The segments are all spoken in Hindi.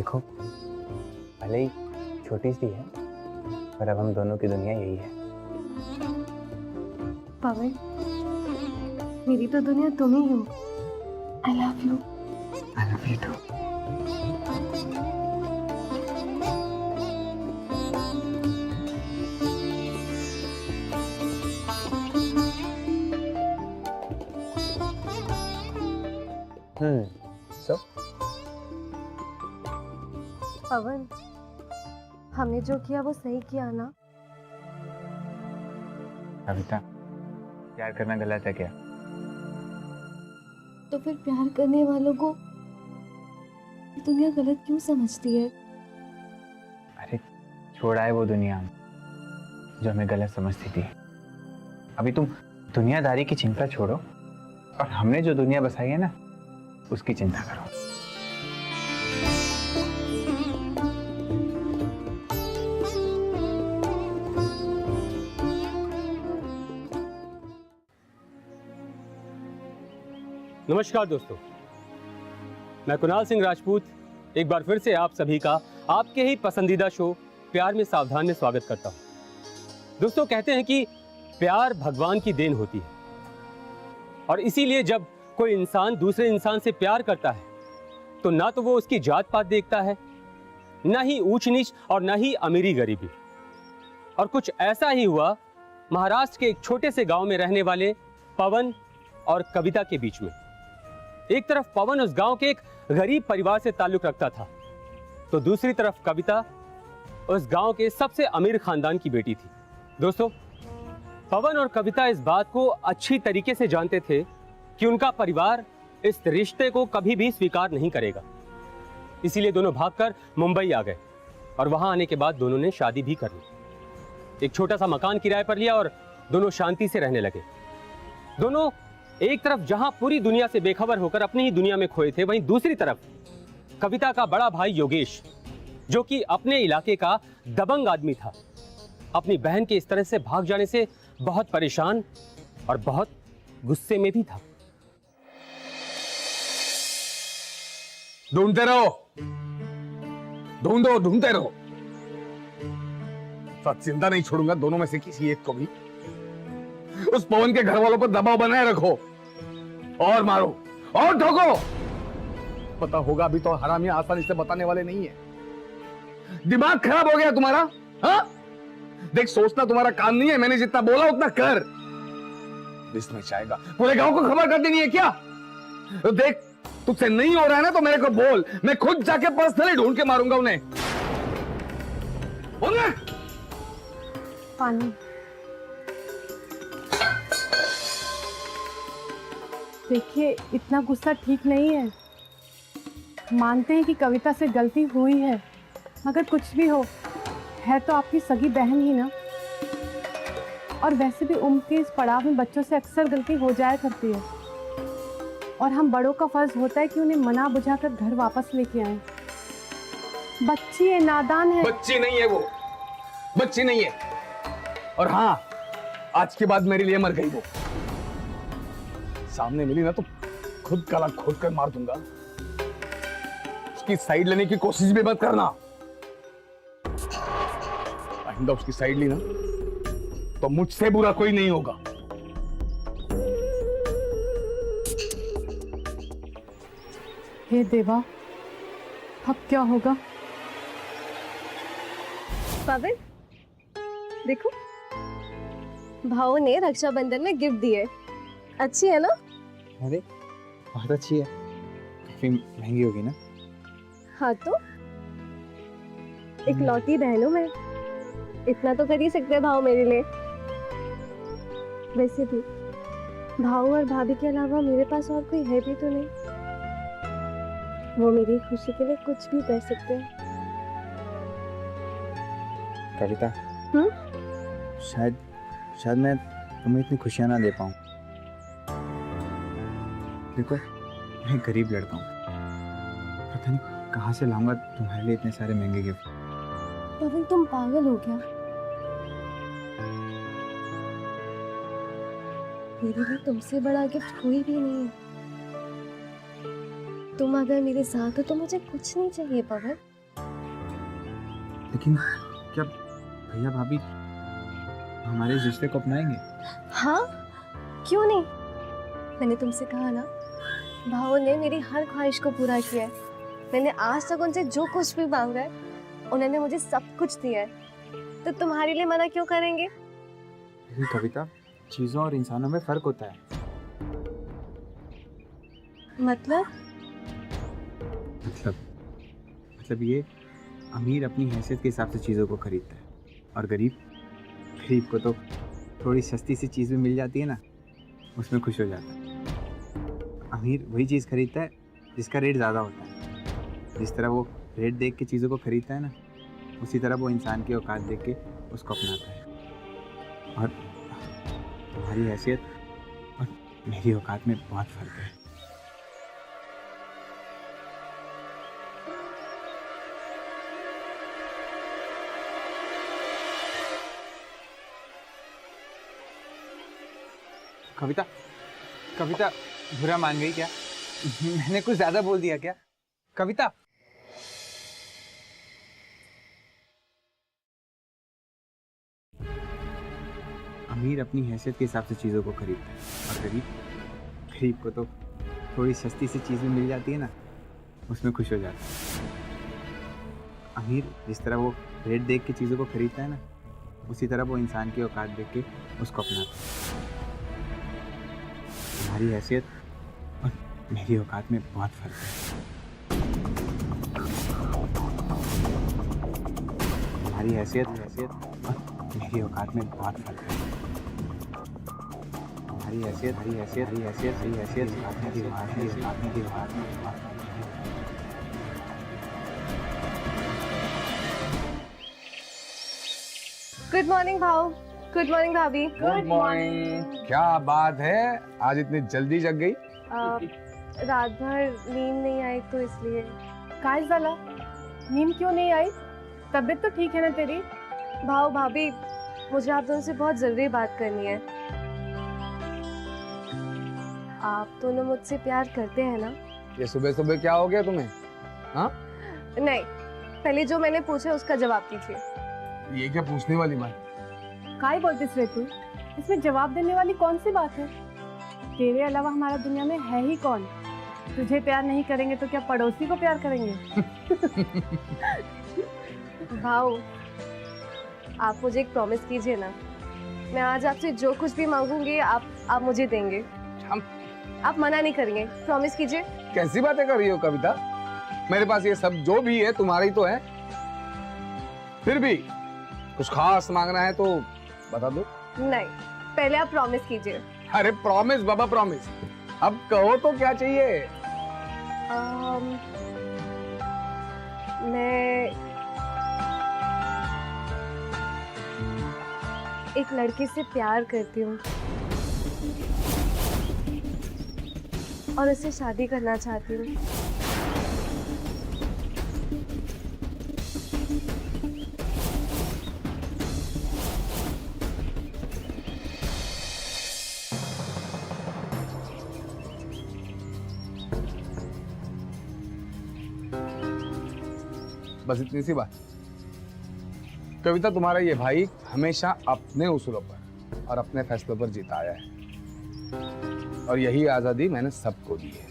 देखो, भले ही छोटी सी है पर अब हम दोनों की दुनिया यही है। पवन, मेरी तो दुनिया तुम ही हो। I love you. I love you too. So Pawan, हमने जो किया वो सही किया ना? कविता, प्यार करना गलत है क्या? तो फिर प्यार करने वालों को दुनिया गलत क्यों समझती है? अरे छोड़ा है वो दुनिया जो हमें गलत समझती थी। अभी तुम दुनियादारी की चिंता छोड़ो और हमने जो दुनिया बसाई है ना उसकी चिंता करो। नमस्कार दोस्तों, मैं कुणाल सिंह राजपूत एक बार फिर से आप सभी का आपके ही पसंदीदा शो प्यार में सावधान में स्वागत करता हूं। दोस्तों, कहते हैं कि प्यार भगवान की देन होती है और इसीलिए जब कोई इंसान दूसरे इंसान से प्यार करता है तो ना तो वो उसकी जात पात देखता है, ना ही ऊंच नीच और ना ही अमीरी गरीबी। और कुछ ऐसा ही हुआ महाराष्ट्र के एक छोटे से गांव में रहने वाले पवन और कविता के बीच में। एक तरफ पवन उस गांव के एक गरीब परिवार से ताल्लुक रखता था, तो दूसरी तरफ कविता उस गांव के सबसे अमीर खानदान की बेटी थी। दोस्तों, पवन और कविता इस बात को अच्छी तरीके से जानते थे कि उनका परिवार इस रिश्ते को कभी भी स्वीकार नहीं करेगा। इसीलिए दोनों भागकर मुंबई आ गए और वहां आने के बाद दोनों ने शादी भी कर ली। एक छोटा सा मकान किराए पर लिया और दोनों शांति से रहने लगे। दोनों एक तरफ जहां पूरी दुनिया से बेखबर होकर अपनी ही दुनिया में खोए थे, वहीं दूसरी तरफ कविता का बड़ा भाई योगेश, जो कि अपने इलाके का दबंग आदमी था, अपनी बहन के इस तरह से भाग जाने से बहुत परेशान और बहुत गुस्से में भी था। ढूंढते रहो, ढूंढते रहो। साथ जिंदा नहीं छोड़ूंगा दोनों में से किसी एक को भी। उस पवन के घर वालों पर दबाव बनाए रखो और मारो और ठोको। पता होगा अभी तो हरामी आसानी से बताने वाले नहीं है। दिमाग खराब हो गया तुम्हारा? हाँ, देख, सोचना तुम्हारा काम नहीं है। मैंने जितना बोला उतना कर। इसमें चाहेगा पूरे गांव को खबर कर देनी है क्या? तो देख, तुझसे नहीं हो रहा है ना तो मेरे को बोल, मैं खुद जाके पर्सनली ढूंढ के मारूंगा उन्हें। पानी। देखिए, इतना गुस्सा ठीक नहीं है। मानते हैं कि कविता से गलती हुई है, मगर कुछ भी हो, है तो आपकी सगी बहन ही ना। और वैसे भी उम्र के इस पड़ाव में बच्चों से अक्सर गलती हो जाया करती है और हम बड़ों का फर्ज होता है कि उन्हें मना बुझाकर घर वापस लेके आए। बच्ची है, नादान है। बच्ची नहीं है वो, बच्ची नहीं है। और हाँ, आज के बाद मेरे लिए मर गई वो। सामने मिली ना तो खुद गला खोद कर मार दूंगा। उसकी साइड लेने की कोशिश भी मत करना। आइंदा उसकी साइड ली ना तो मुझसे बुरा कोई नहीं होगा। हे देवा, अब क्या होगा? पवन, देखो, भाव ने रक्षाबंधन में गिफ्ट दिए। अच्छी है ना? अरे बहुत अच्छी है। काफी महंगी होगी ना? हाँ तो एक लौती बहन हूं मैं, इतना तो कर ही सकते हैं भाव मेरे लिए। वैसे भी भाव और भाभी के अलावा मेरे पास और कोई है भी तो नहीं। वो मेरी खुशी के लिए कुछ भी कर सकते हैं। कविता, शायद मैं तुम्हें इतनी खुशियां ना दे पाऊं। देखो, मैं एक गरीब लड़का हूँ, पता नहीं कहाँ से लाऊंगा तुम्हारे लिए इतने सारे महंगे गिफ्ट। पवन, तुम पागल हो क्या? मेरे लिए तुमसे बड़ा गिफ्ट कोई भी नहीं है। तुम अगर मेरे साथ हो तो मुझे कुछ नहीं चाहिए पवन। लेकिन क्या भैया भाभी हमारे इस रिश्ते को अपनाएंगे? हाँ, क्यों नहीं? मैंने तुमसे कहा ना, भाव ने मेरी हर ख्वाहिश को पूरा किया है। मैंने आज तक उनसे जो कुछ भी मांगा है, उन्होंने मुझे सब कुछ दिया है। तो तुम्हारे लिए मना क्यों करेंगे? कविता, चीजों और इंसानों में फर्क होता है। मतलब मतलब ये अमीर अपनी हैसियत के हिसाब से चीज़ों को खरीदता है और गरीब को तो थोड़ी सस्ती सी चीज़ भी मिल जाती है ना, उसमें खुश हो जाता है। अमीर वही चीज़ खरीदता है जिसका रेट ज़्यादा होता है। जिस तरह वो रेट देख के चीज़ों को खरीदता है ना, उसी तरह वो इंसान की औकात देख के उसको अपनाता है। और तुम्हारी हैसियत और मेरी औकात में बहुत फ़र्क है। कविता बुरा मान गई क्या? मैंने कुछ ज्यादा बोल दिया क्या? कविता, अमीर अपनी हैसियत के हिसाब से चीजों को खरीदता है और गरीब को तो थोड़ी सस्ती सी चीज भी मिल जाती है ना, उसमें खुश हो जाता है। अमीर जिस तरह वो रेट देख के चीजों को खरीदता है ना, उसी तरह वो इंसान की औकात देख के उसको अपनाता है। तुम्हारी हैसियत और मेरी औकात में बहुत फर्क है। तुम्हारी हैसियत और मेरी औकात में बहुत फर्क है। तुम्हारी हैसियत गुड मॉर्निंग भाव, गुड मॉर्निंग भाभी। Good morning. क्या बात है, आज इतनी जल्दी जग गई? रात भर नींद नहीं आई तो इसलिए। काय झाला? नींद क्यों नहीं आई? तबीयत तो ठीक है ना तेरी? भाव भाभी, मुझे आप दोनों से बहुत जरूरी बात करनी है। आप दोनों मुझसे प्यार करते हैं ना? ये सुबह सुबह क्या हो गया तुम्हें? हाँ? नहीं, पहले जो मैंने पूछा उसका जवाब दीजिए। ये क्या पूछने वाली बात? काय बोलतीस रे तू? इसमें जवाब देने वाली कौन सी बात है? तेरे अलावा हमारा दुनिया में है ही कौन? तुझे प्यार नहीं करेंगे तो क्या पड़ोसी को प्यार करेंगे? भाव, आप मुझे एक प्रॉमिस कीजिए ना। मैं आज आपसे जो कुछ भी मांगूंगी आप मुझे देंगे। आप मना नहीं करेंगे, प्रॉमिस कीजिए। कैसी बातें कर रही हो कविता? मेरे पास ये सब जो भी है तुम्हारा ही तो है। फिर भी कुछ खास मांगना है तो बता दो। नहीं, पहले आप प्रॉमिस कीजिए। अरे प्रॉमिस बाबा, प्रॉमिस। अब कहो तो क्या चाहिए? मैं एक लड़के से प्यार करती हूँ और उससे शादी करना चाहती हूँ। बस इतनी सी बात। कविता, तुम्हारा ये भाई हमेशा अपने उसूलों पर और अपने फैसलों पर जीता आया है और यही आजादी मैंने सबको दी है।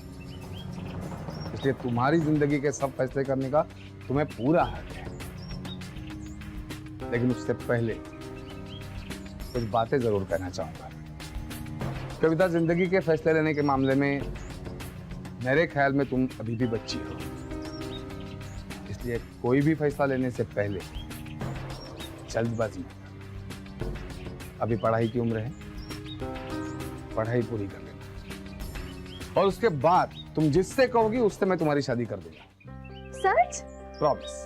इसलिए तुम्हारी जिंदगी के सब फैसले करने का तुम्हें पूरा हक है। लेकिन उससे पहले कुछ बातें जरूर कहना चाहूंगा। कविता, जिंदगी के फैसले लेने के मामले में मेरे ख्याल में तुम अभी भी बच्ची हो। इसलिए कोई भी फैसला लेने से पहले जल्दबाजी मत करो। अभी पढ़ाई की उम्र है, पढ़ाई पूरी कर लेना और उसके बाद तुम जिससे कहोगी उससे मैं तुम्हारी शादी कर दूंगा। सच? प्रॉमिस।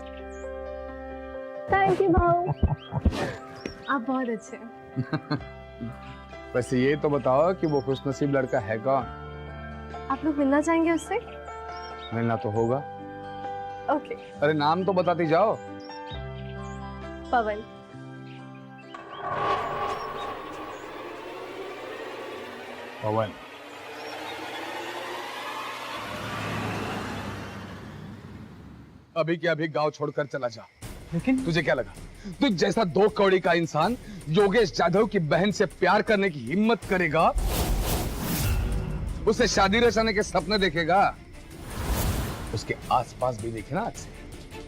थैंक यू भाऊ, आप बहुत अच्छे हैं। वैसे ये तो बताओ कि वो खुशनसीब लड़का है कौन? आप लोग मिलना चाहेंगे उससे? मिलना तो होगा। ओके। अरे नाम तो बताती जाओ। पवन। पवन। अभी के अभी गांव छोड़कर चला जा। लेकिन तुझे क्या लगा तू जैसा 2 कौड़ी का इंसान योगेश जाधव की बहन से प्यार करने की हिम्मत करेगा, उसे शादी रचाने के सपने देखेगा, उसके आसपास भी देखे ना आज से,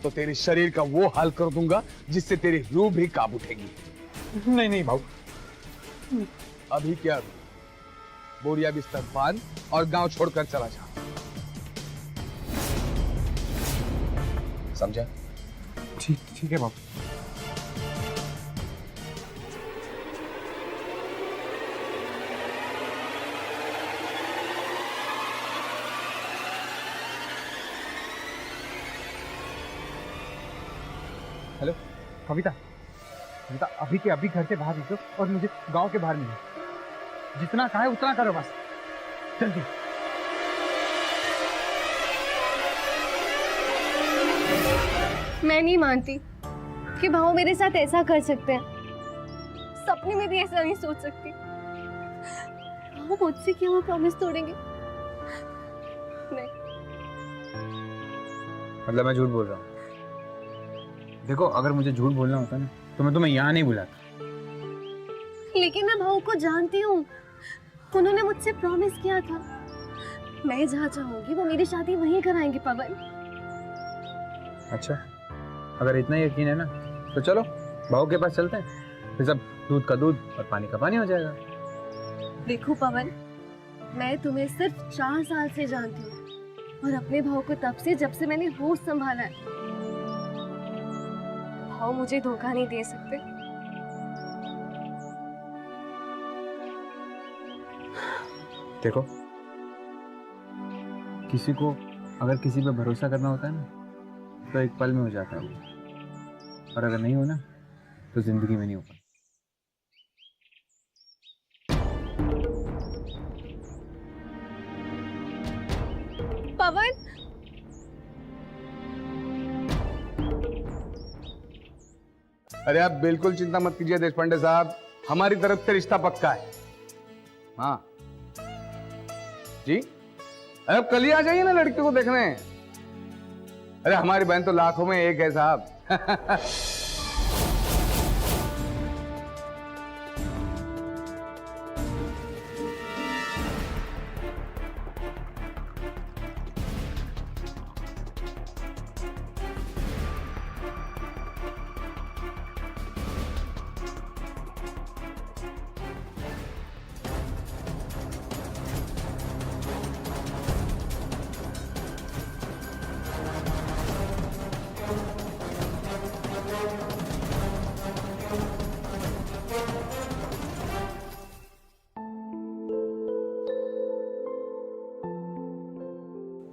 तो तेरे शरीर का वो हाल कर दूंगा जिससे तेरी रूह भी काबू उठेगी। नहीं नहीं भाऊ, अभी क्या बोरिया बिस्तर बांध और गांव छोड़कर चला जा, समझा? ठीक है बाबू। हेलो कविता, कविता अभी के अभी घर से बाहर निकलो और मुझे गांव के बाहर मिलो। जितना कहा है उतना करो बस, जल्दी। मैं नहीं मानती कि भाव मेरे साथ ऐसा कर सकते हैं। सपने में भी ऐसा नहीं सोच सकती। वो मुझसे क्यों वो प्रॉमिस तोड़ेंगे? नहीं। मतलब मैं झूठ बोल रहा हूँ? देखो, अगर मुझे झूठ बोलना होता ना तो मैं तुम्हें यहाँ नहीं बुलाता। लेकिन मैं भाव को जानती हूँ। उन्होंने मुझसे प्रॉमिस किया था, मैं जहाँ चाहूंगी वो मेरी शादी वहीं कराएंगे पवन। अच्छा, अगर इतना यकीन है ना तो चलो भाऊ के पास चलते हैं, फिर सब दूध का दूध और पानी का पानी हो जाएगा। देखो पवन, मैं तुम्हें सिर्फ 4 साल से जानती हूँ और अपने भाव को तब से जब से मैंने होश संभाला है। भाव मुझे धोखा नहीं दे सकते। देखो, किसी को अगर किसी पे भरोसा करना होता है ना तो एक पल में हो जाता है वो, और अगर नहीं हो ना तो जिंदगी में नहीं हो पाता। पवन, अरे आप बिल्कुल चिंता मत कीजिए देशपांडे साहब, हमारी तरफ से रिश्ता पक्का है। हाँ जी, अरे आप कल ही आ जाइए ना लड़की को देखने। अरे हमारी बहन तो लाखों में एक है साहब।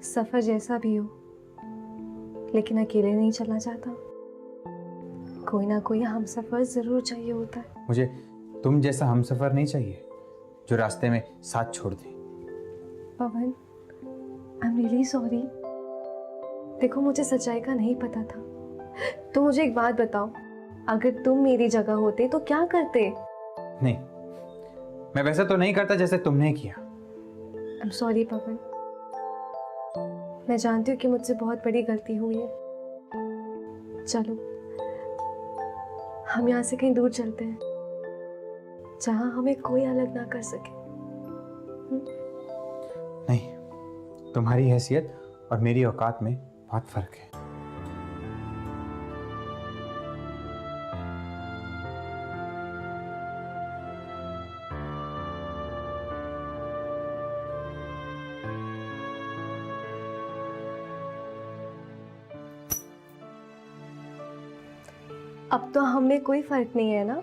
सफर जैसा भी हो लेकिन अकेले नहीं चला जाता। कोई ना कोई हम सफर जरूर चाहिए होता है। मुझे तुम जैसा हमसफर नहीं चाहिए जो रास्ते में साथ छोड़ दे। पवन, आई एम रियली सॉरी। देखो, मुझे सच्चाई का नहीं पता था। तो मुझे एक बात बताओ, अगर तुम मेरी जगह होते तो क्या करते? नहीं, मैं वैसा तो नहीं करता जैसे तुमने किया। आई एम सॉरी पवन, मैं जानती हूँ कि मुझसे बहुत बड़ी गलती हुई है। चलो हम यहाँ से कहीं दूर चलते हैं जहाँ हमें कोई अलग ना कर सके। नहीं, तुम्हारी हैसियत और मेरी औकात में बहुत फर्क है। अब तो हम में कोई फर्क नहीं है ना?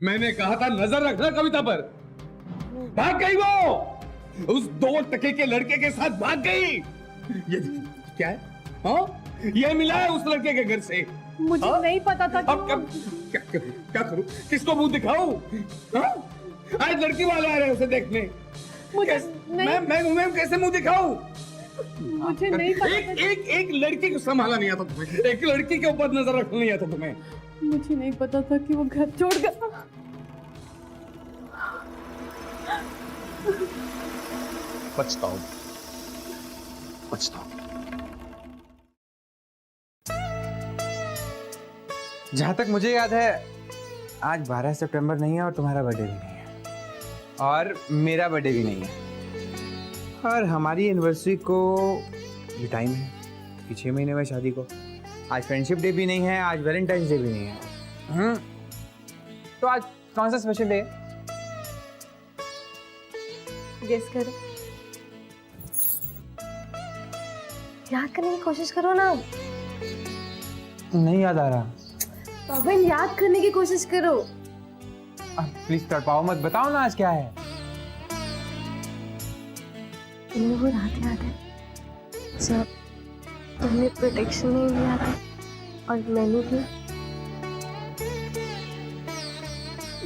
मैंने कहा था नजर रखना कविता पर। भाग गई वो, उस 2 टके के लड़के के साथ भाग गई। ये क्या है? हाँ, ये मिला है उस लड़के के घर से। मुझे हाँ? नहीं पता था कि अब क्या करूं? किसको मुंह दिखाऊं? हाँ? आज लड़की वाले आ रहे हैं उसे देखने। मुझे नहीं, मैं कैसे मुंह दिखाऊं? मुझे नहीं पता एक लड़की को संभाला नहीं आता तुम्हें, एक लड़की के ऊपर नजर रखना नहीं आता तुम्हें। मुझे नहीं पता था कि वो घर छोड़ गया। पछताओ। जहाँ तक मुझे याद है आज 12 सितंबर नहीं है और तुम्हारा बर्थडे भी नहीं है और मेरा बर्थडे भी नहीं है और हमारी एनिवर्सरी को ये टाइम है कि 6 महीने में शादी को। आज फ्रेंडशिप डे भी नहीं है, आज वैलेंटाइंस डे भी नहीं है। तो आज कौन सा स्पेशल डे है? गेस करो, याद करने की कोशिश करो ना। नहीं याद आ रहा। पवन, याद करने की कोशिश करो। प्लीज तड़पाओ मत, बताओ ना आज क्या है। तुम्हें वो रात याद है जब तुमने प्रोटेक्शन नहीं लिया था और मैंने भी?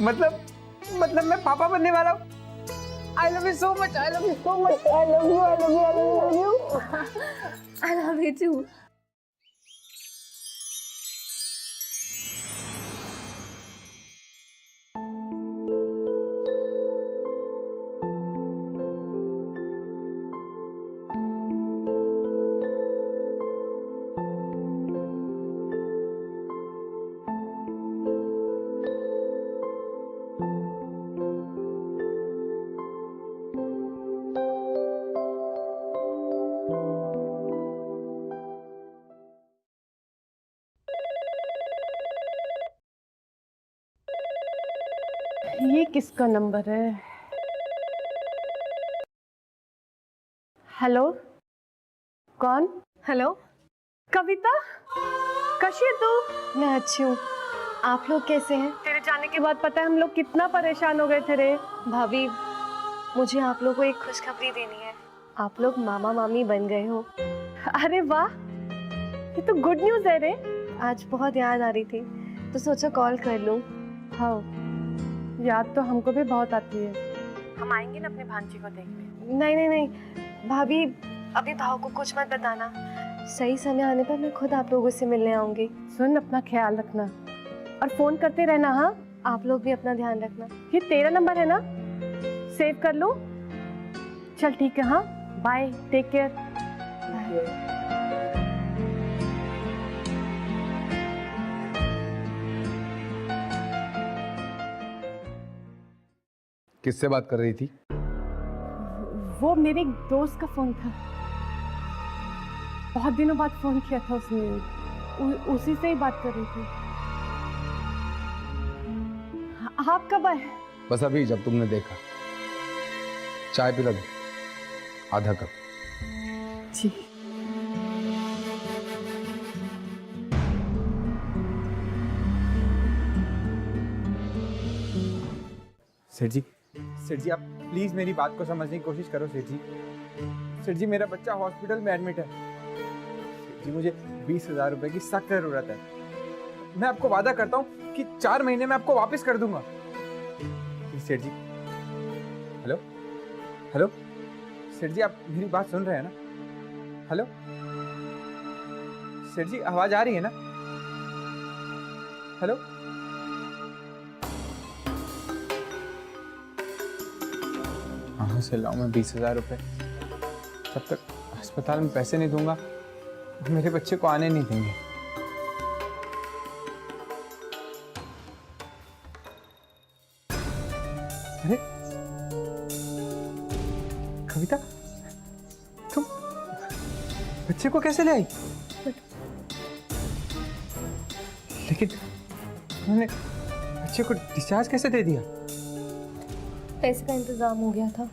मतलब मैं पापा बनने वाला हूँ। I love you so much. I love you so much. I love you. I love you. I love you. I love you too. ये किसका नंबर है? हेलो, कौन? हेलो, कविता, कैसी है तू? मैं अच्छी हूँ। आप लोग कैसे हैं? तेरे जाने के बाद पता है हम लोग कितना परेशान हो गए थे रे। भाभी, मुझे आप लोगों को एक खुशखबरी देनी है। आप लोग मामा मामी बन गए हो। अरे वाह, ये तो गुड न्यूज़ है रे। आज बहुत याद आ रही थी तो सोचा कॉल कर लूँ। हाँ, याद तो हमको भी बहुत आती है। हम आएंगे ना अपनी भांजी को देखने। नहीं नहीं नहीं भाभी, अभी भाव को कुछ मत बताना। सही समय आने पर मैं खुद आप लोगों से मिलने आऊंगी। सुन, अपना ख्याल रखना और फोन करते रहना। हाँ, आप लोग भी अपना ध्यान रखना। ये तेरा नंबर है ना, सेव कर लो। चल ठीक है, हाँ बाय, टेक केयर। बाय। किससे बात कर रही थी? वो मेरे एक दोस्त का फोन था, बहुत दिनों बाद फोन किया था उसने, उसी से ही बात कर रही थी। आप कब आए? बस अभी, जब तुमने देखा। चाय पिला दो, आधा कप। जी। सेठ जी आप प्लीज मेरी बात को समझने की कोशिश करो। सेठ जी मेरा बच्चा हॉस्पिटल में एडमिट है। सेठ जी मुझे 20,000 रुपए की सख्त जरूरत है। मैं आपको वादा करता हूँ कि 4 महीने में आपको वापस कर दूंगा। प्लीज सेठ जी। हेलो हेलो सेठ जी, आप मेरी बात सुन रहे हैं ना? हेलो सेठ जी, आवाज आ रही है ना? हेलो कहाँ से लाऊं मैं 20,000 रुपए? तब तक अस्पताल में पैसे नहीं दूंगा, मेरे बच्चे को आने नहीं देंगे। अरे कविता, तुम बच्चे को कैसे ले आई? लेकिन तुमने बच्चे को डिस्चार्ज कैसे दे दिया? पैसे का इंतजाम हो गया था।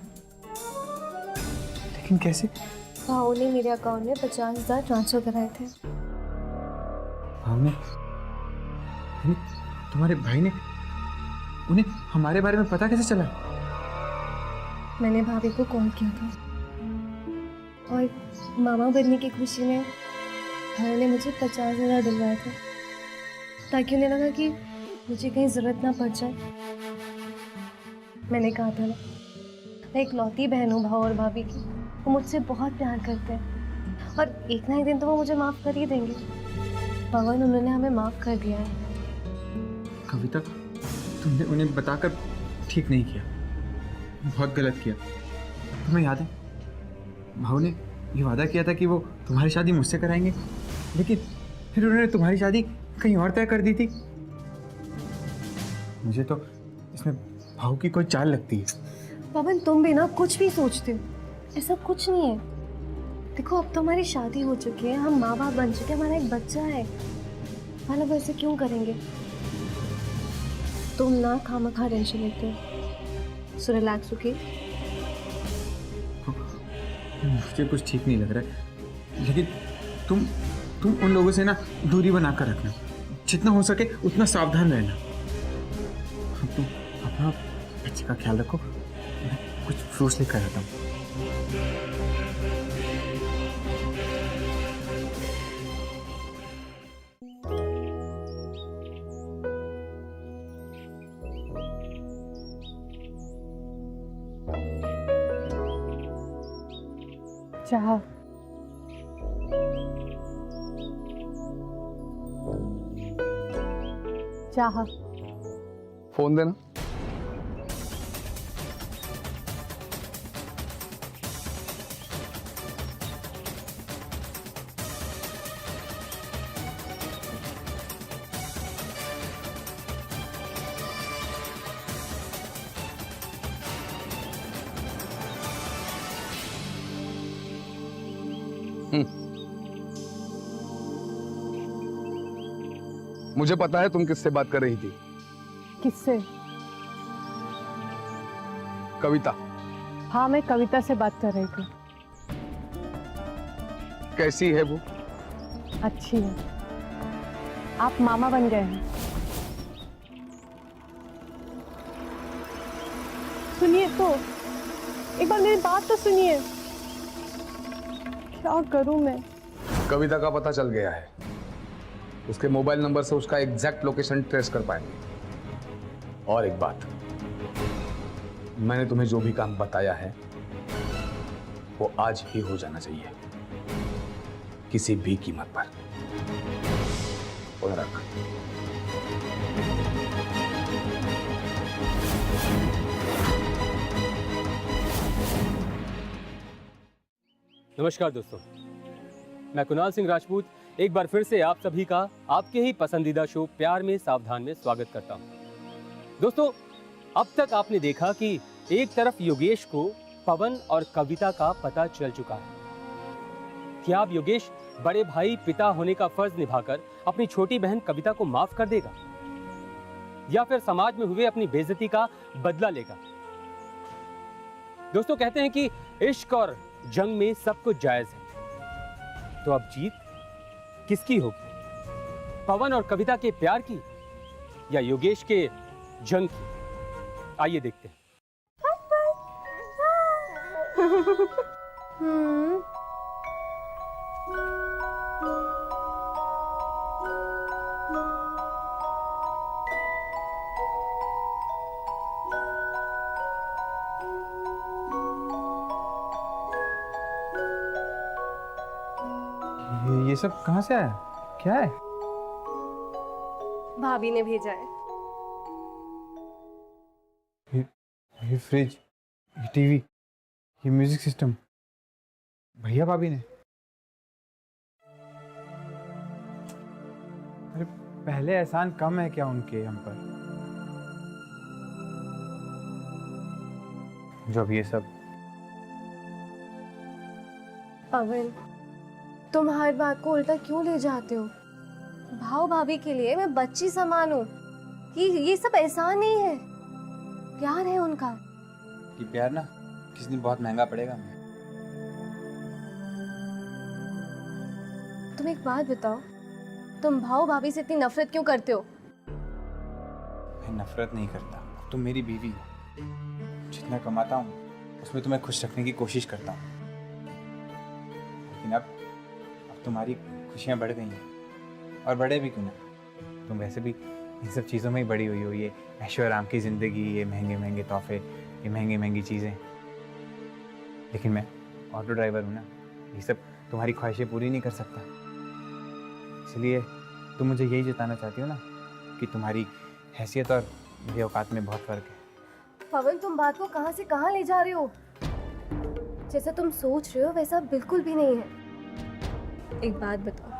लेकिन कैसे? भाव ने मेरे अकाउंट में 50,000 ट्रांसफर कराए थे। हमने तुम्हारे भाई ने उन्हें हमारे बारे में पता कैसे चला? मैंने भाभी को कॉल किया था और मामा बनने की खुशी में भाई ने मुझे 50,000 दिलवाए थे, ताकि उन्हें लगा कि मुझे कहीं ज़रूरत ना पड़ जाए। मैंने कहा था ना, मैं एक लौती बहन हूँ भाव और भाभी की। वो मुझसे बहुत प्यार करते हैं और एक ना एक दिन तो वो मुझे माफ़ कर ही देंगे। भगवान, उन्होंने हमें माफ़ कर दिया है। कविता, तुमने उन्हें बताकर ठीक नहीं किया, बहुत गलत किया। तुम्हें याद है भाव ने ये वादा किया था कि वो तुम्हारी शादी मुझसे कराएंगे, लेकिन फिर उन्होंने तुम्हारी शादी कहीं और तय कर दी थी। मुझे तो इसमें भाव की कोई चाल लगती है। पवन तुम भी ना कुछ भी सोचते हो, ऐसा कुछ नहीं है। देखो अब तो हमारी शादी हो चुकी है, हम माँ बाप बन चुके हैं, हमारा एक बच्चा है, मतलब ऐसे क्यों करेंगे। तुम ना खामखा टेंशन लेते हो, सो रिलैक्स ओके। मुझे कुछ ठीक नहीं लग रहा है, लेकिन तुम उन लोगों से ना दूरी बना कर रखना, जितना हो सके उतना सावधान रहना। अब तुम अपना बच्चे का ख्याल रखो, मैं कुछ फ्रूट्स लेकर आता हूँ। चाह चाह फोन देना। मुझे पता है तुम किससे बात कर रही थी। किससे? कविता। हाँ, मैं कविता से बात कर रही थी। कैसी है वो? अच्छी है। आप मामा बन गए हैं। सुनिए तो, एक बार मेरी बात तो सुनिए। क्या करूं मैं? कविता का पता चल गया है, उसके मोबाइल नंबर से उसका एग्जैक्ट लोकेशन ट्रेस कर पाएंगे। और एक बात, मैंने तुम्हें जो भी काम बताया है वो आज ही हो जाना चाहिए, किसी भी कीमत पर। उधर रख। नमस्कार दोस्तों, मैं कुणाल सिंह राजपूत एक बार फिर से आप सभी का आपके ही पसंदीदा शो प्यार में सावधान में स्वागत करता हूं। दोस्तों, अब तक आपने देखा कि एक तरफ योगेश को पवन और कविता का पता चल चुका है। क्या अब योगेश बड़े भाई पिता होने का फर्ज निभाकर अपनी छोटी बहन कविता को माफ कर देगा, या फिर समाज में हुए अपनी बेइज्जती का बदला लेगा? दोस्तों, कहते हैं कि इश्क और जंग में सब कुछ जायज है। तो अब जीत किसकी होगी? पवन और कविता के प्यार की, या योगेश के जंग की? आइए देखते हैं। ये सब कहाँ से आया? क्या है? भाभी ने भेजा है। ये फ्रिज, ये टीवी, ये म्यूजिक सिस्टम, भैया भाभी ने? अरे पहले एहसान कम है क्या उनके हम पर, जो अब ये सब? पवन, तुम हर बात को उल्टा क्यों ले जाते हो? भाव भाभी के लिए मैं बच्ची समान हूँ। ये सब एहसान नहीं है, प्यार है उनका। ये प्यार ना किस दिन बहुत महंगा पड़ेगा हमें। तुम एक बात बताओ, तुम भाव भाभी से इतनी नफरत क्यों करते हो? मैं नफरत नहीं करता, तुम मेरी बीवी हो। जितना कमाता हूँ उसमें तुम्हें खुश रखने की कोशिश करता हूँ, लेकिन अब तुम्हारी खुशियाँ बढ़ गई हैं। और बढ़े भी क्यों ना, तुम वैसे भी इन सब चीज़ों में ही बड़ी हुई हो। ये ऐशो आराम की ज़िंदगी, ये महंगे महंगे तोहफे, ये महंगी महंगी चीज़ें। लेकिन मैं ऑटो ड्राइवर हूँ ना, ये सब तुम्हारी ख्वाहिशें पूरी नहीं कर सकता। इसलिए तुम मुझे यही जताना चाहती हो ना कि तुम्हारी हैसियत और मेरी औकात में बहुत फ़र्क है। पवन, तुम बात को कहाँ से कहाँ ले जा रहे हो? जैसा तुम सोच रहे हो वैसा बिल्कुल भी नहीं है। एक बात बताओ,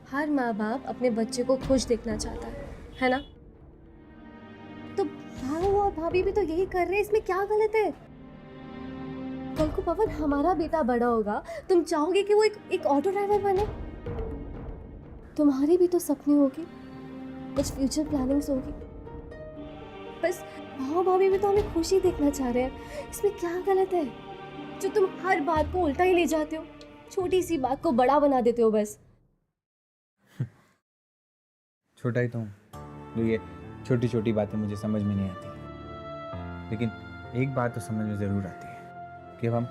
हर माँ बाप अपने बच्चे को खुश देखना चाहता है ना? तो भाऊ और भाभी भी तो यही कर रहे हैं, इसमें क्या गलत है? कल को पवन हमारा बेटा बड़ा होगा, तुम चाहोगे कि वो एक ऑटो ड्राइवर बने? तुम्हारी भी तो सपने होगी, कुछ फ्यूचर प्लानिंग्स होगी। बस भाऊ भाभी भी तो हमें खुशी देखना चाह रहे हैं, इसमें क्या गलत है? जो तुम हर बात को उल्टा ही ले जाते हो, छोटी सी बात को बड़ा बना देते हो बस। छोटा ही तो हूँ, जो ये छोटी छोटी बातें मुझे समझ में नहीं आती, लेकिन एक बात तो समझ में ज़रूर आती है कि अब हम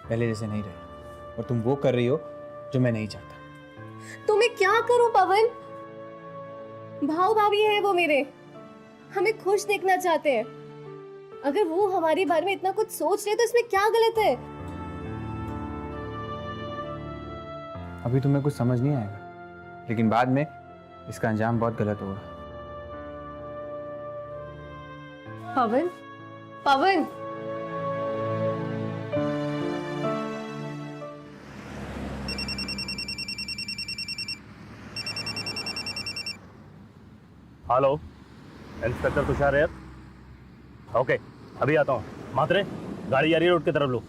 पहले जैसे नहीं रहे और तुम वो कर रही हो जो मैं नहीं चाहता। तो मैं क्या करूं पवन? भाऊ भाभी है वो मेरे, हमें खुश देखना चाहते हैं। अगर वो हमारे बारे में इतना कुछ सोच रहे तो इसमें क्या गलत है? अभी तुम्हें कुछ समझ नहीं आएगा, लेकिन बाद में इसका अंजाम बहुत गलत होगा। पवन, पवन, हेलो, इंस्पेक्टर तुषार है। ओके, अभी आता हूँ। मात्रे, गाड़ी आ रही है रोड की तरफ लो।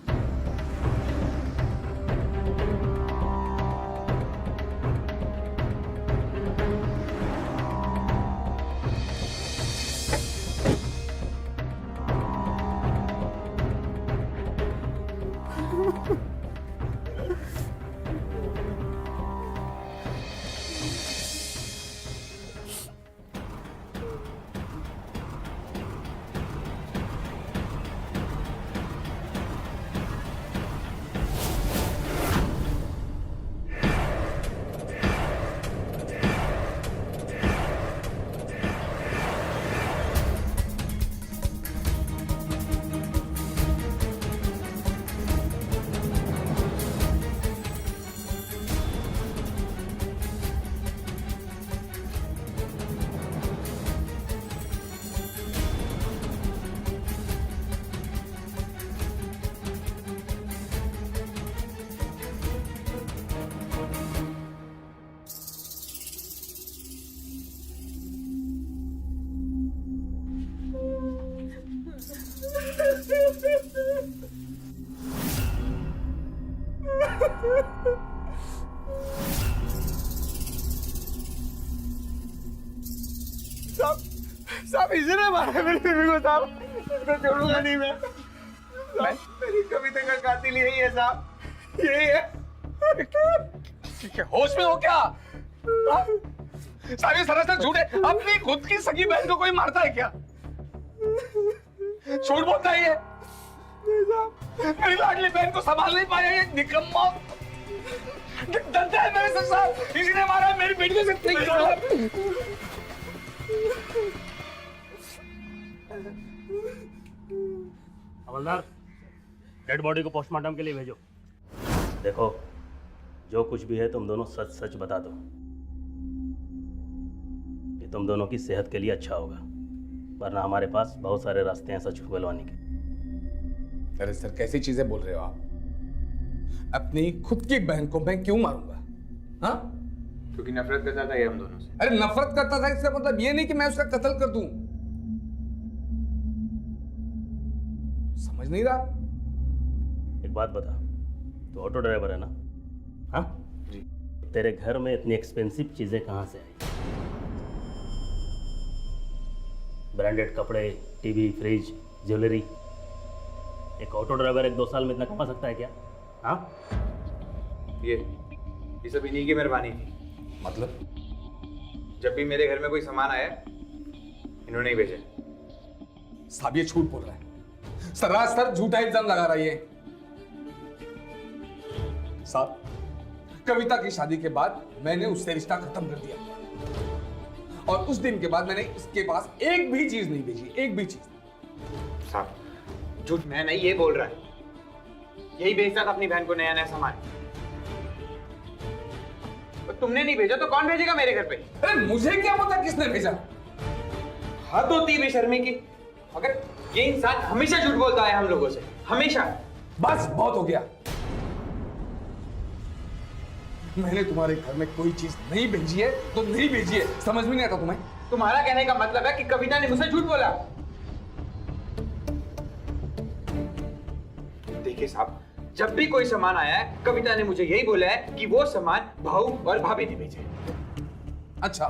साहब इसने मारा मेरी बीवी को साहब, इसको छोड़ूंगा नहीं मैं। मेरी कविता का कातिल यही है साहब, यही है। होश में हो क्या? साहब ये सरासर झूठ है। अपनी खुद की सगी बहन को कोई मारता है क्या? झूठ बोलता है ये। मेरी लाडली बहन को संभाल नहीं पाया ये निकम्मा। डरता है मेरे से साहब, इसी ने मारा मेरी बेटी को सिर्फ नहीं छोड़ा। हवलदार, डेड बॉडी को पोस्टमार्टम के लिए भेजो। देखो, जो कुछ भी है तुम दोनों सच सच बता दो, ये तुम दोनों की सेहत के लिए अच्छा होगा, वरना हमारे पास बहुत सारे रास्ते हैं सच उगलवाने के। अरे सर, कैसी चीजें बोल रहे हो आप? अपनी खुद की बहन को मैं क्यों मारूंगा? हाँ, क्योंकि नफरत करता था ये हम दोनों से। अरे नफरत करता था इसका मतलब ये नहीं कि मैं उसका कत्ल कर दूं। समझ नहीं रहा? एक बात बता, तो ऑटो ड्राइवर है ना? हाँ जी। तेरे घर में इतनी एक्सपेंसिव चीजें कहाँ से आई? ब्रांडेड कपड़े, टीवी, फ्रिज, ज्वेलरी। एक ऑटो ड्राइवर 1-2 साल में इतना कमा सकता है क्या? हाँ, ये सब इन्हीं की मेहरबानी थी। मतलब जब भी मेरे घर में कोई सामान आया इन्होंने ही भेजा। साहब ये झूठ बोल रहा है, सरासर झूठा इल्जाम लगा रही है। साहब, कविता की शादी के बाद मैंने उससे रिश्ता खत्म कर दिया और उस दिन के बाद मैंने इसके पास एक भी चीज नहीं भेजी, एक भी चीज। साहब झूठ मैं नहीं, ये बोल रहा है। यही भेजता था अपनी बहन को नया नया सामान। तो तुमने नहीं भेजा तो कौन भेजेगा मेरे घर पे? अरे मुझे क्या पता किसने भेजा? हद होती है बेशर्मी की। अगर ये इंसान हमेशा झूठ बोलता है हम लोगों से, हमेशा। बस बहुत हो गया। मैंने तुम्हारे घर में कोई चीज नहीं भेजी है तो नहीं भेजी है, समझ में नहीं आता तुम्हें? तुम्हारा कहने का मतलब है कि कविता ने मुझसे झूठ बोला। देखिए साहब, जब भी कोई सामान आया है कविता ने मुझे यही बोला है कि वो सामान भाऊ और भाभी ने भेजे। अच्छा,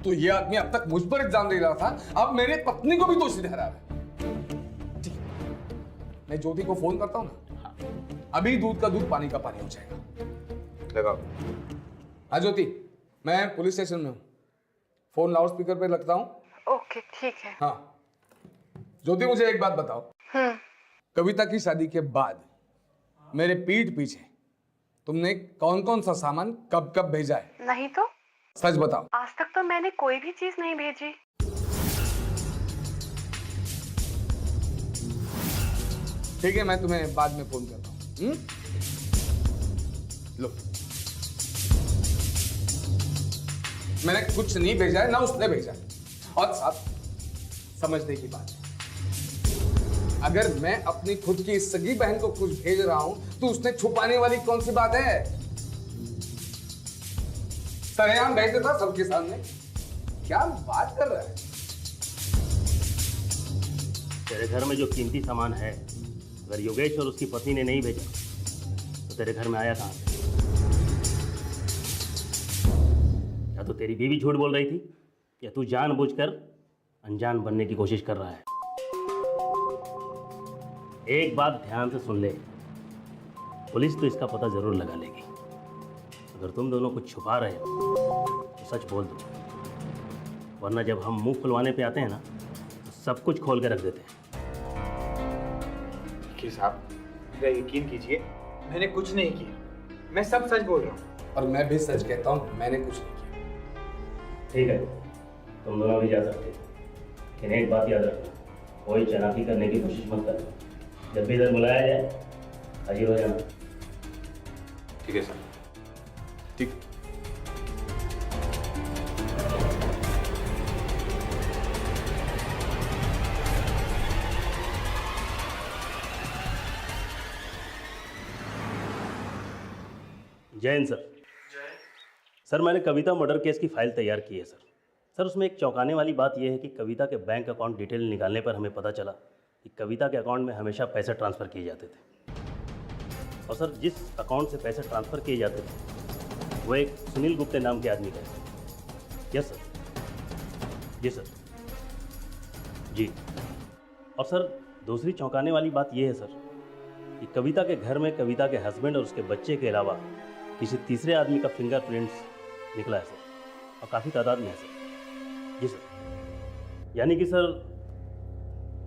तो ये आदमी अब तक मुझ पर इल्जाम दे रहा था, अब मेरे पत्नी को भी दोषी ठहरा रहा है। ठीक है, मैं ज्योति को फोन करता हूँ ना, अभी दूध का दूध पानी का पानी हो जाएगा। लगाओ। हाँ ज्योति, मैं पुलिस स्टेशन में हूँ, फोन लाउड स्पीकर पे रखता हूँ। ओके ठीक है। हाँ ज्योति, मुझे एक बात बताओ, कविता की शादी के बाद मेरे पीठ पीछे तुमने कौन कौन सा सामान कब कब भेजा है? नहीं तो सच बताओ। आज तक तो मैंने कोई भी चीज नहीं भेजी। ठीक है, मैं तुम्हें बाद में फोन करता हूँ। लो, मैंने कुछ नहीं भेजा है, ना उसने भेजा है। और साथ समझने की बात है, अगर मैं अपनी खुद की सगी बहन को कुछ भेज रहा हूं तो उसने छुपाने वाली कौन सी बात है? सरेआम भेज देता सबके सामने। क्या बात कर रहा है? तेरे घर में जो कीमती सामान है, अगर योगेश और उसकी पत्नी ने नहीं भेजा तो तेरे घर में आया कहाँ से? या तो तेरी बीवी झूठ बोल रही थी, या तू जानबूझकर अनजान बनने की कोशिश कर रहा है। एक बात ध्यान से सुन ले, पुलिस तो इसका पता जरूर लगा लेगी। अगर तुम दोनों कुछ छुपा रहे हो तो सच बोल दो, वरना जब हम मुंह खुलवाने पे आते हैं ना तो सब कुछ खोल के रख देते हैं। देखिए साहब, मेरा यकीन कीजिए, मैंने कुछ नहीं किया, मैं सब सच बोल रहा हूँ। और मैं भी सच कहता हूं, मैंने कुछ नहीं किया। ठीक है, तुम दोनों भी जा सकते हो, लेकिन एक बात याद रखना, कोई चालाकी करने की कोशिश मत करना। जब भी इधर बुलाया जाए हाजिर हो जाना। ठीक है सर। ठीक। जैन सर। सर, मैंने कविता मर्डर केस की फाइल तैयार की है सर। सर, उसमें एक चौंकाने वाली बात यह है कि कविता के बैंक अकाउंट डिटेल निकालने पर हमें पता चला कि कविता के अकाउंट में हमेशा पैसे ट्रांसफ़र किए जाते थे। और सर, जिस अकाउंट से पैसे ट्रांसफ़र किए जाते थे वो एक सुनील गुप्ते नाम के आदमी का है। Yes sir. जी सर। जी। और सर, दूसरी चौंकाने वाली बात यह है सर कि कविता के घर में कविता के हस्बैंड और उसके बच्चे के अलावा किसी तीसरे आदमी का फिंगरप्रिंट्स निकला है सर, और काफ़ी तादाद में है सर। जी सर। यानी कि सर,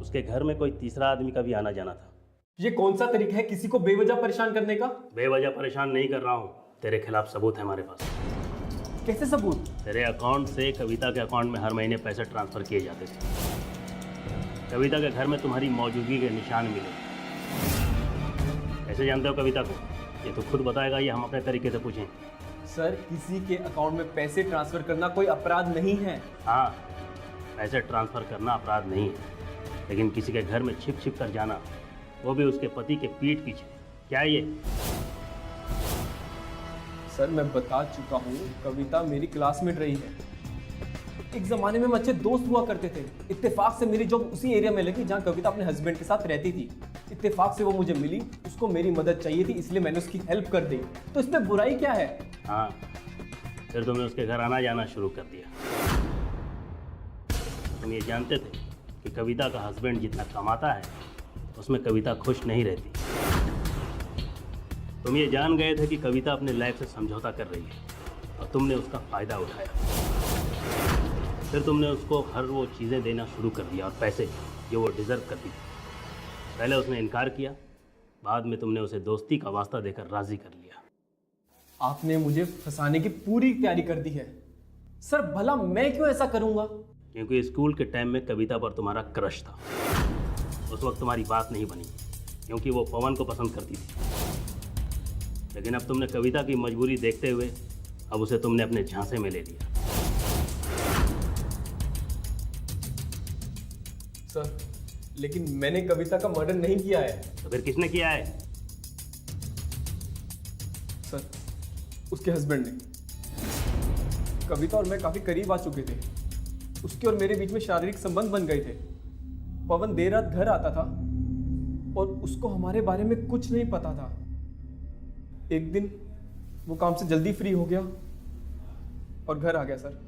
उसके घर में कोई तीसरा आदमी का भी आना जाना था। ये कौन सा तरीका है किसी को बेवजह परेशान करने का? बेवजह परेशान नहीं कर रहा हूँ, तेरे खिलाफ सबूत है हमारे पास। कैसे सबूत? तेरे अकाउंट से कविता के अकाउंट में हर महीने पैसे ट्रांसफ़र किए जाते थे। कविता के घर में तुम्हारी मौजूदगी के निशान मिले। कैसे जानते हो कविता को? ये तो खुद बताएगा, ये हम अपने तरीके से पूछें। सर, किसी के अकाउंट में पैसे ट्रांसफर करना कोई अपराध नहीं है। हाँ, पैसे ट्रांसफ़र करना अपराध नहीं है, लेकिन किसी के घर में छिप छिप कर जाना, वो भी उसके पति के पीठ पीछे, क्या ये? सर, मैं बता चुका हूँ, कविता मेरी क्लासमेट रही है। एक ज़माने में हम अच्छे दोस्त हुआ करते थे। इत्तेफाक से मेरी जॉब उसी एरिया में लगी जहाँ कविता अपने हस्बैंड के साथ रहती थी। इत्तेफाक से वो मुझे मिली, उसको मेरी मदद चाहिए थी, इसलिए मैंने उसकी हेल्प कर दी। तो इसमें बुराई क्या है? हाँ, फिर तुमने उसके घर आना जाना शुरू कर दिया। तुम ये जानते थे कि कविता का हस्बैंड जितना कमाता है उसमें कविता खुश नहीं रहती। तुम ये जान गए थे कि कविता अपने लाइफ से समझौता कर रही है और तुमने उसका फ़ायदा उठाया। फिर तुमने उसको हर वो चीज़ें देना शुरू कर दिया और पैसे जो वो डिज़र्व करती थी। पहले उसने इनकार किया, बाद में तुमने उसे दोस्ती का वास्ता देकर राज़ी कर लिया। आपने मुझे फंसाने की पूरी तैयारी कर दी है। सर, भला मैं क्यों ऐसा करूँगा? क्योंकि स्कूल के टाइम में कविता पर तुम्हारा क्रश था। उस वक्त तुम्हारी बात नहीं बनी क्योंकि वो पवन को पसंद करती थी, लेकिन अब तुमने कविता की मजबूरी देखते हुए अब उसे तुमने अपने झांसे में ले लिया। सर, लेकिन मैंने कविता का मर्डर नहीं किया है। तो फिर किसने किया है? सर, उसके हस्बैंड ने। कविता और मैं काफी करीब आ चुके थे। उसके और मेरे बीच में शारीरिक संबंध बन गए थे। पवन देर रात घर आता था और उसको हमारे बारे में कुछ नहीं पता था। एक दिन वो काम से जल्दी फ्री हो गया और घर आ गया सर।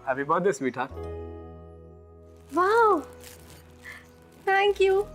Happy birthday sweetheart. वाह, थैंक यू।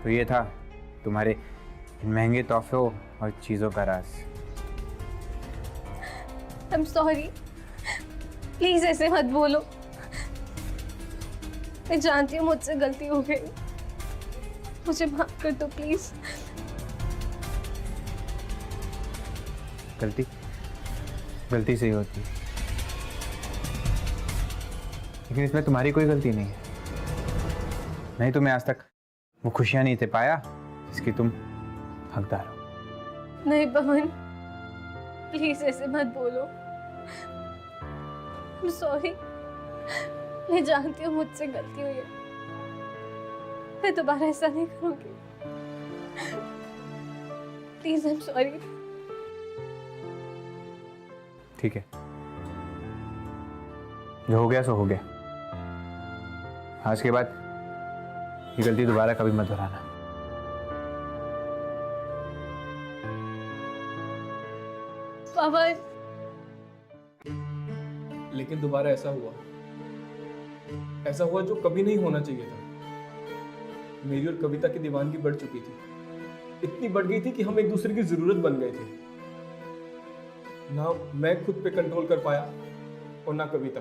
तो ये था तुम्हारे इन महंगे तोहफों और चीज़ों का राज। आई एम सॉरी, प्लीज ऐसे मत बोलो। मैं जानती हूँ मुझसे गलती हो गई, मुझे माफ कर दो प्लीज। गलती गलती से ही होती है, लेकिन इसमें तुम्हारी कोई गलती नहीं है। नहीं तुम्हें आज तक वो खुशियां नहीं दे पाया जिसकी तुम हकदार हो। नहीं पवन, प्लीज ऐसे मत बोलो। आई एम सॉरी, मैं जानती हूँ मुझसे गलती हुई है, मैं दोबारा ऐसा नहीं करूँगी। Please, I am sorry. ठीक है, जो हो गया सो हो गया। आज के बाद ये गलती दोबारा कभी मत दोहराना। पवन, लेकिन दोबारा ऐसा हुआ जो कभी नहीं होना चाहिए था। मेरी और कविता की दीवानगी बढ़ चुकी थी, इतनी बढ़ गई थी कि हम एक दूसरे की जरूरत बन गए थे। ना मैं खुद पे कंट्रोल कर पाया और ना कविता।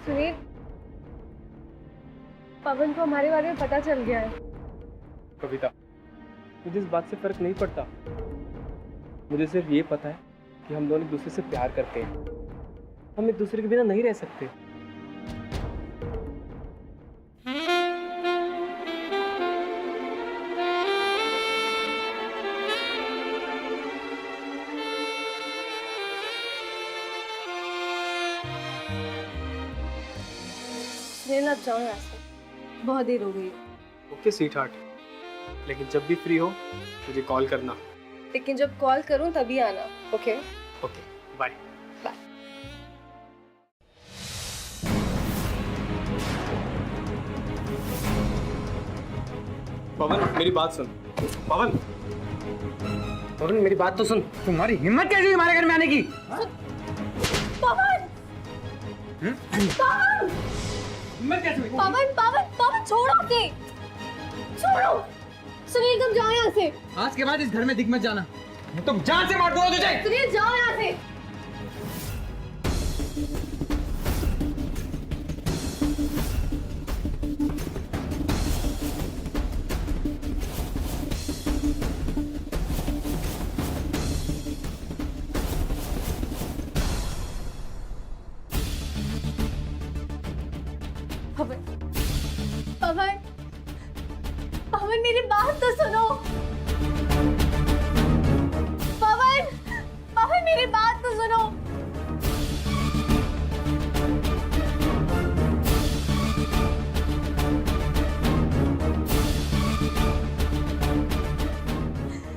सुनील, पवन को हमारे बारे में पता चल गया है। कविता, मुझे इस बात से फर्क नहीं पड़ता। मुझे सिर्फ ये पता है कि हम दोनों एक दूसरे से प्यार करते हैं। हम एक दूसरे के बिना नहीं रह सकते। सुनील, अब जाओ यहाँ से, बहुत देर हो गई। ओके स्वीटहार्ट, लेकिन जब भी फ्री हो मुझे कॉल करना। लेकिन जब कॉल करूँ तभी आना, okay? Okay, bye. Bye. Pawan, मेरी बात सुन। पवन, मेरी बात तो सुन। तुम्हारी हिम्मत कैसी हमारे घर में आने की? पवन! पवन! हिम्मत कैसे हुई? पवन, पवन, पवन, छोड़ो उसे! छोड़ो! सुनील, तुम जाओ यहाँ से। आज के बाद इस घर में दिख मत जाना, तुम जान से मार दूंगा तुझे। सुनील, जाओ यहाँ से। पवन, पवन, पवन मेरी बात तो सुनो। पवन, पवन मेरी बात तो सुनो।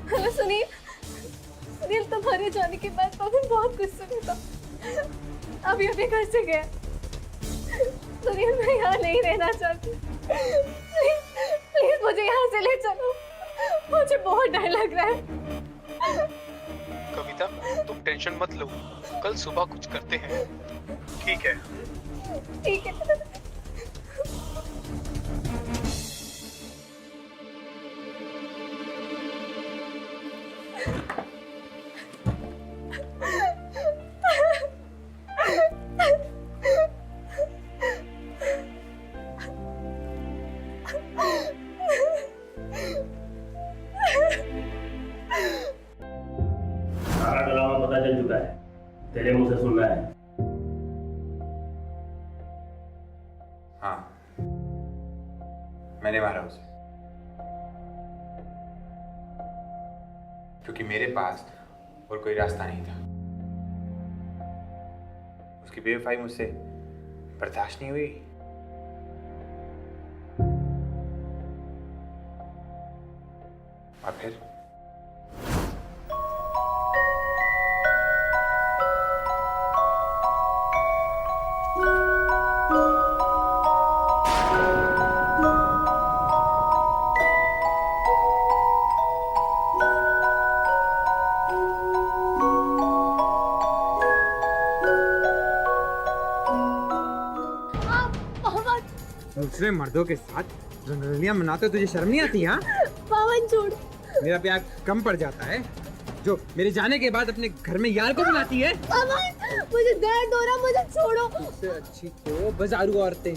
हेलो सुनील, सुनील तुम्हारे जाने के बाद पवन बहुत गुस्से में था। अभी अभी घर से गया। सुनील मैं यहाँ नहीं रहना चाहती। प्लीज प्लीज मुझे यहाँ से ले चलो, मुझे बहुत डर लग रहा है। कविता तुम टेंशन मत लो, कल सुबह कुछ करते हैं, ठीक है? ठीक है। सारा ड्रामा पता चल चुका है, तेरे मुंह से सुनना है। हाँ, मैंने मारा उसे क्योंकि मेरे पास और कोई रास्ता नहीं था। उसकी बेवफाई मुझसे बर्दाश्त नहीं हुई। और फिर दूसरे मर्दों के साथ रंगरलियां मनाते हो, तुझे शर्म नहीं आती? हाँ, पवन छोड़। मेरा प्यार कम पड़ जाता है जो मेरे जाने के बाद अपने घर में यार को बुलाती है। पवन मुझे दर्द हो रहा, मुझे छोड़ो। उससे अच्छी तो बाजारू औरतें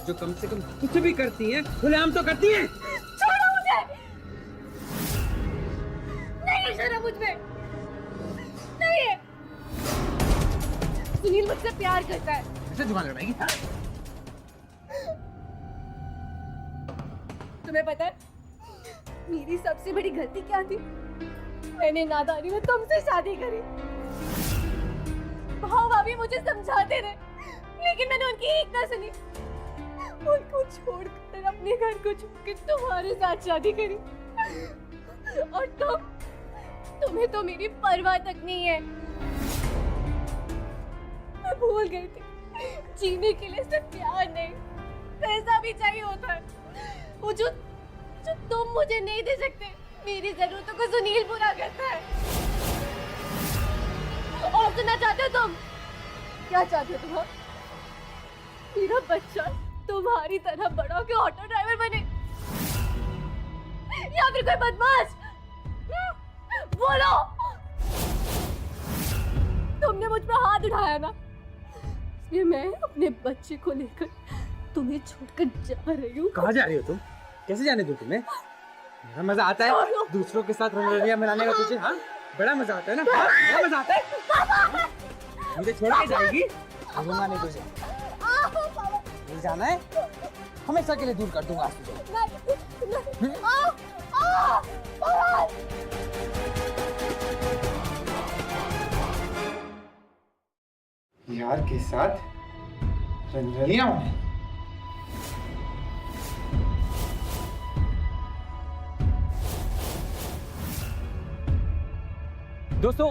जो कम से कम कुछ भी करती हैं, खुलेआम तो करती हैं। छोड़ो मुझे। नहीं है शर्म मुझ में, नहीं है। सुनील मुझसे प्यार करता है। ऐसे जुबान लड़ाएगी? तुम्हें पता है मेरी सबसे बड़ी गलती क्या थी? मैंने नादानी में तुमसे शादी करी। भाव भाभी मुझे समझाते रहे, लेकिन मैंने उनकी एक ना सुनी। उनको छोड़कर अपने घर को छोड़कर तुम्हारे साथ शादी करी। और तुम्हें तो मेरी परवाह तक नहीं है। मैं भूल गई थी, जीने के लिए सिर्फ प्यार नहीं, पैसा भी चाहिए होता है। वो जो तुम मुझे नहीं दे सकते, मेरी जरूरतों को सुनील पूरा करता है। और सुनना चाहते हो तुम? क्या चाहते हो तुम? मेरा बच्चा तुम्हारी तरह बड़ा के ऑटो ड्राइवर बने या फिर कोई बदमाश? बोलो। तुमने मुझ पर हाथ उठाया ना, इसलिए मैं अपने बच्चे को लेकर तुम्हें छोड़कर जा रही हूँ। कहाँ जा रही हो तुम? कैसे जाने दूँ तुम्हें? बड़ा मजा आता है दूसरों के साथ रंगरलियां मनाने का तुझे। हाँ, बड़ा मजा आता है ना? हाँ, बड़ा मजा आता है। मुझे छोड़ के जाएगी? दूंगा नहीं तुझे। नहीं जाना है, हमेशा के लिए दूर कर दूंगा तुझे। यार के साथ रंगरलियां मनाई। दोस्तों,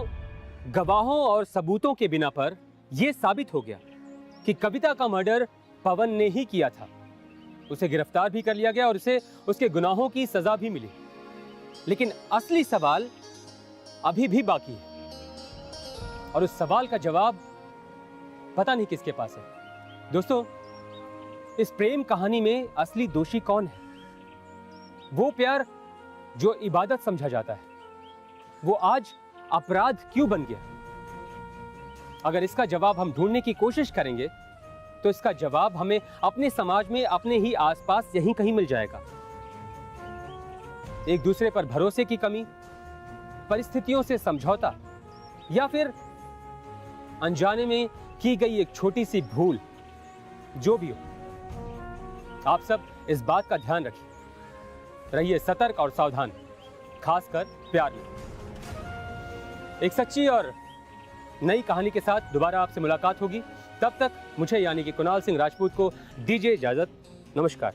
गवाहों और सबूतों के बिना पर यह साबित हो गया कि कविता का मर्डर पवन ने ही किया था। उसे गिरफ्तार भी कर लिया गया और उसे उसके गुनाहों की सजा भी मिली। लेकिन असली सवाल अभी भी बाकी है और उस सवाल का जवाब पता नहीं किसके पास है। दोस्तों, इस प्रेम कहानी में असली दोषी कौन है? वो प्यार जो इबादत समझा जाता है, वो आज अपराध क्यों बन गया? अगर इसका जवाब हम ढूंढने की कोशिश करेंगे तो इसका जवाब हमें अपने समाज में अपने ही आसपास यहीं कहीं मिल जाएगा। एक दूसरे पर भरोसे की कमी, परिस्थितियों से समझौता, या फिर अनजाने में की गई एक छोटी सी भूल। जो भी हो, आप सब इस बात का ध्यान रखिए, रहिए सतर्क और सावधान, खासकर प्यार में। एक सच्ची और नई कहानी के साथ दोबारा आपसे मुलाकात होगी। तब तक मुझे यानी कि कुणाल सिंह राजपूत को दीजिए इजाजत। नमस्कार।